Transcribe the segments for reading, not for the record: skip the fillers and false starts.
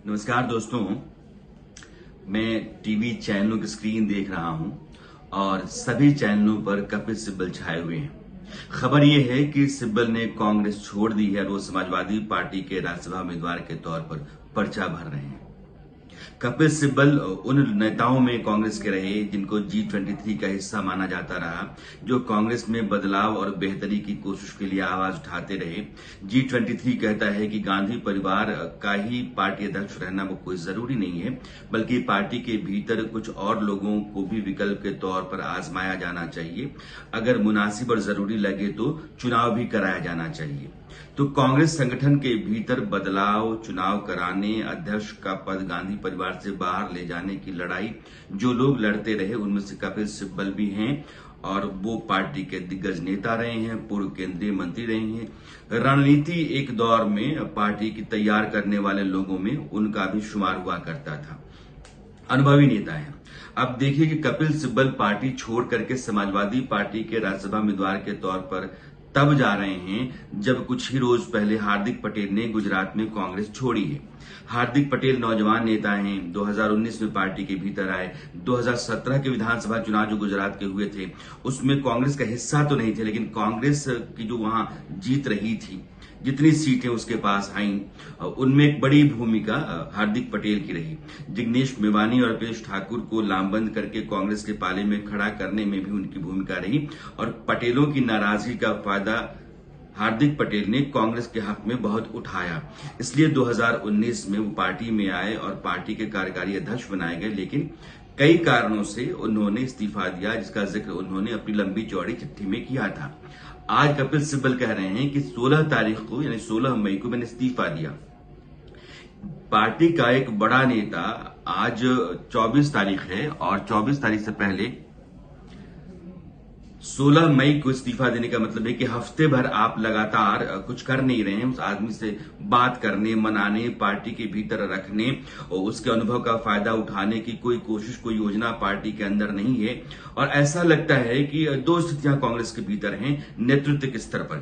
नमस्कार दोस्तों, मैं टीवी चैनलों की स्क्रीन देख रहा हूं और सभी चैनलों पर कपिल सिब्बल छाए हुए हैं। खबर यह है कि सिब्बल ने कांग्रेस छोड़ दी है और वो समाजवादी पार्टी के राज्यसभा उम्मीदवार के तौर पर पर्चा भर रहे हैं। कपिल सिब्बल उन नेताओं में कांग्रेस के रहे जिनको G23 का हिस्सा माना जाता रहा, जो कांग्रेस में बदलाव और बेहतरी की कोशिश के लिए आवाज उठाते रहे। G23 कहता है कि गांधी परिवार का ही पार्टी अध्यक्ष रहना वो कोई जरूरी नहीं है, बल्कि पार्टी के भीतर कुछ और लोगों को भी विकल्प के तौर पर आजमाया जाना चाहिए। अगर मुनासिब और जरूरी लगे तो चुनाव भी कराया जाना चाहिए। तो कांग्रेस संगठन के भीतर बदलाव, चुनाव कराने, अध्यक्ष का पद गांधी परिवार से बाहर ले जाने की लड़ाई जो लोग लड़ते रहे उनमें से कपिल सिब्बल भी हैं और वो पार्टी के दिग्गज नेता रहे हैं, पूर्व केंद्रीय मंत्री रहे हैं। रणनीति एक दौर में पार्टी की तैयार करने वाले लोगों में उनका भी शुमार हुआ करता था। अनुभवी नेता है। अब देखिए कि कपिल सिब्बल पार्टी छोड़ करके समाजवादी पार्टी के राज्यसभा उम्मीदवार के तौर पर तब जा रहे हैं जब कुछ ही रोज पहले हार्दिक पटेल ने गुजरात में कांग्रेस छोड़ी है। हार्दिक पटेल नौजवान नेता हैं, 2019 में पार्टी के भीतर आए। 2017 के विधानसभा चुनाव जो गुजरात के हुए थे उसमें कांग्रेस का हिस्सा तो नहीं थे, लेकिन कांग्रेस की जो वहां जीत रही थी, जितनी सीटें उसके पास आईं, उनमें एक बड़ी भूमिका हार्दिक पटेल की रही। जिग्नेश मेवानी और अल्पेश ठाकुर को लामबंद करके कांग्रेस के पाले में खड़ा करने में भी उनकी भूमिका रही और पटेलों की नाराजगी का फायदा हार्दिक पटेल ने कांग्रेस के हक में बहुत उठाया। इसलिए 2019 में वो पार्टी में आए और पार्टी के कार्यकारी अध्यक्ष बनाए गए, लेकिन कई कारणों से उन्होंने इस्तीफा दिया, जिसका जिक्र उन्होंने अपनी लंबी चौड़ी चिट्ठी में किया था। आज कपिल सिब्बल कह रहे हैं कि 16 तारीख को यानी 16 मई को मैंने इस्तीफा दिया। पार्टी का एक बड़ा नेता, आज 24 तारीख है और 24 तारीख से पहले 16 मई को इस्तीफा देने का मतलब है कि हफ्ते भर आप लगातार कुछ कर नहीं रहे हैं। उस आदमी से बात करने, मनाने, पार्टी के भीतर रखने और उसके अनुभव का फायदा उठाने की कोई कोशिश, कोई योजना पार्टी के अंदर नहीं है। और ऐसा लगता है कि दो स्थितियां कांग्रेस के भीतर हैं नेतृत्व के स्तर पर।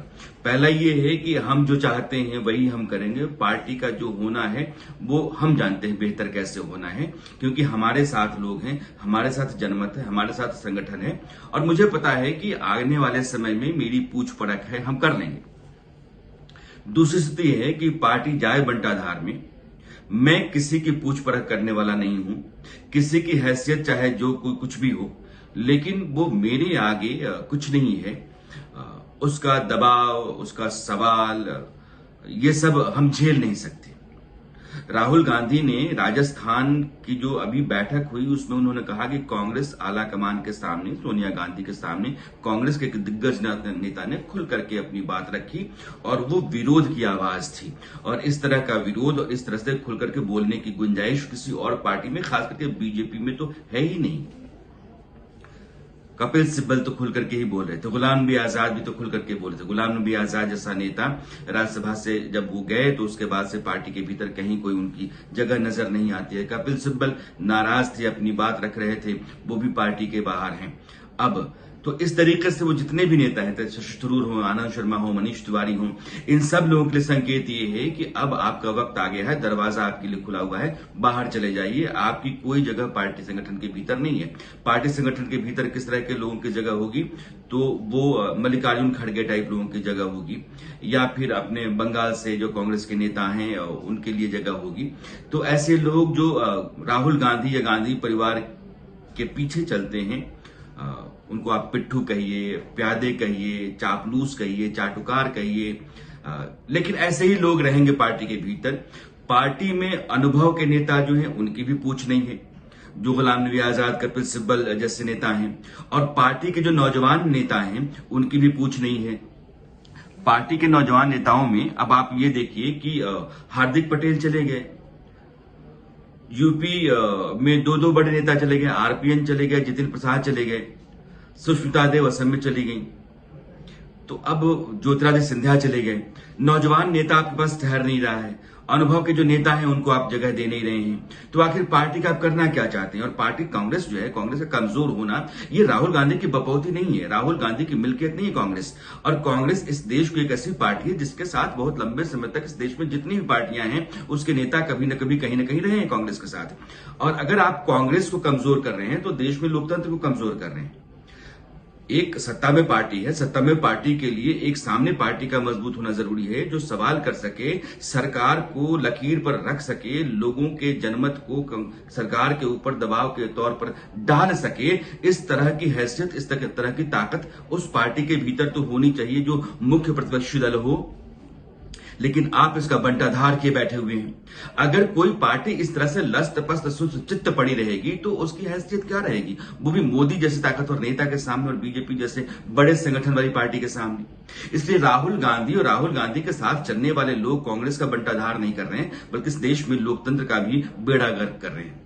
पहला ये है कि हम जो चाहते हैं वही हम करेंगे, पार्टी का जो होना है वो हम जानते हैं बेहतर कैसे होना है, क्योंकि हमारे साथ लोग हैं, हमारे साथ जनमत है, हमारे साथ संगठन है और मुझे पता है कि आने वाले समय में मेरी पूछ परख है, हम कर लेंगे। दूसरी स्थिति है कि पार्टी जाए बंटाधार में, मैं किसी की पूछ परख करने वाला नहीं हूं, किसी की हैसियत चाहे जो कुछ भी हो, लेकिन वो मेरे आगे कुछ नहीं है। उसका दबाव, उसका सवाल, ये सब हम झेल नहीं सकते। राहुल गांधी ने राजस्थान की जो अभी बैठक हुई उसमें उन्होंने कहा कि कांग्रेस आलाकमान के सामने, सोनिया गांधी के सामने, कांग्रेस के दिग्गज नेता ने खुल करके अपनी बात रखी और वो विरोध की आवाज थी। और इस तरह का विरोध और इस तरह से खुल करके बोलने की गुंजाइश किसी और पार्टी में, खास करके बीजेपी में तो है ही नहीं। कपिल सिब्बल तो खुल करके ही बोल रहे थे, गुलाम नबी आजाद भी तो खुल करके बोल रहे थे। गुलाम नबी आजाद जैसा नेता राज्यसभा से जब वो गए तो उसके बाद से पार्टी के भीतर कहीं कोई उनकी जगह नजर नहीं आती है। कपिल सिब्बल नाराज थे, अपनी बात रख रहे थे, वो भी पार्टी के बाहर हैं। अब तो इस तरीके से वो जितने भी नेता हैं, शशि थरूर हो, आनंद शर्मा हो, मनीष तिवारी हो, इन सब लोगों के लिए संकेत ये है कि अब आपका वक्त आ गया है, दरवाजा आपके लिए खुला हुआ है, बाहर चले जाइए। आपकी कोई जगह पार्टी संगठन के भीतर नहीं है। पार्टी संगठन के भीतर किस तरह के लोगों की जगह होगी, तो वो मल्लिकार्जुन खड़गे टाइप लोगों की जगह होगी, या फिर अपने बंगाल से जो कांग्रेस के नेता हैं उनके लिए जगह होगी। तो ऐसे लोग जो राहुल गांधी या गांधी परिवार के पीछे चलते हैं, उनको आप पिट्ठू कहिए, प्यादे कहिए, चापलूस कहिए, चाटुकार कहिए, लेकिन ऐसे ही लोग रहेंगे पार्टी के भीतर। पार्टी में अनुभव के नेता जो हैं उनकी भी पूछ नहीं है, जो गुलाम नबी आजाद, कपिल सिब्बल जैसे नेता हैं, और पार्टी के जो नौजवान नेता हैं उनकी भी पूछ नहीं है। पार्टी के नौजवान नेताओं में अब आप ये देखिए कि हार्दिक पटेल चले गए, यूपी में दो बड़े नेता चले गए, आरपीएन चले गए, जितिन प्रसाद चले गए, सुष्मिता देव असम में चली गई, तो अब ज्योतिरादित्य सिंधिया चले गए। नौजवान नेता आपके पास ठहर नहीं रहा है अनुभव के जो नेता हैं उनको आप जगह दे नहीं रहे हैं। तो आखिर पार्टी का आप करना क्या चाहते हैं? और पार्टी कांग्रेस जो है, कांग्रेस का कमजोर होना ये राहुल गांधी की बपौती नहीं है, राहुल गांधी की मिल्कियत नहीं है कांग्रेस। और कांग्रेस इस देश की एक ऐसी पार्टी है जिसके साथ बहुत लंबे समय तक इस देश में जितनी भी पार्टियां हैं उसके नेता कभी न कभी कहीं ना कहीं रहे हैं कांग्रेस के साथ। और अगर आप कांग्रेस को कमजोर कर रहे हैं तो देश में लोकतंत्र को कमजोर कर रहे हैं। एक सत्ता में पार्टी है, सत्ता में पार्टी के लिए एक सामने पार्टी का मजबूत होना जरूरी है, जो सवाल कर सके, सरकार को लकीर पर रख सके, लोगों के जनमत को सरकार के ऊपर दबाव के तौर पर डाल सके। इस तरह की हैसियत, इस तरह की ताकत उस पार्टी के भीतर तो होनी चाहिए जो मुख्य प्रतिपक्षी दल हो। लेकिन आप इसका बंटाधार किए बैठे हुए हैं। अगर कोई पार्टी इस तरह से लस्त पस्त सुचित्त पड़ी रहेगी तो उसकी हैसियत क्या रहेगी, वो भी मोदी जैसे ताकतवर नेता के सामने और बीजेपी जैसे बड़े संगठन वाली पार्टी के सामने। इसलिए राहुल गांधी और राहुल गांधी के साथ चलने वाले लोग कांग्रेस का बंटाधार नहीं कर रहे हैं, बल्कि इस देश में लोकतंत्र का भी बेड़ा गर्क कर रहे हैं।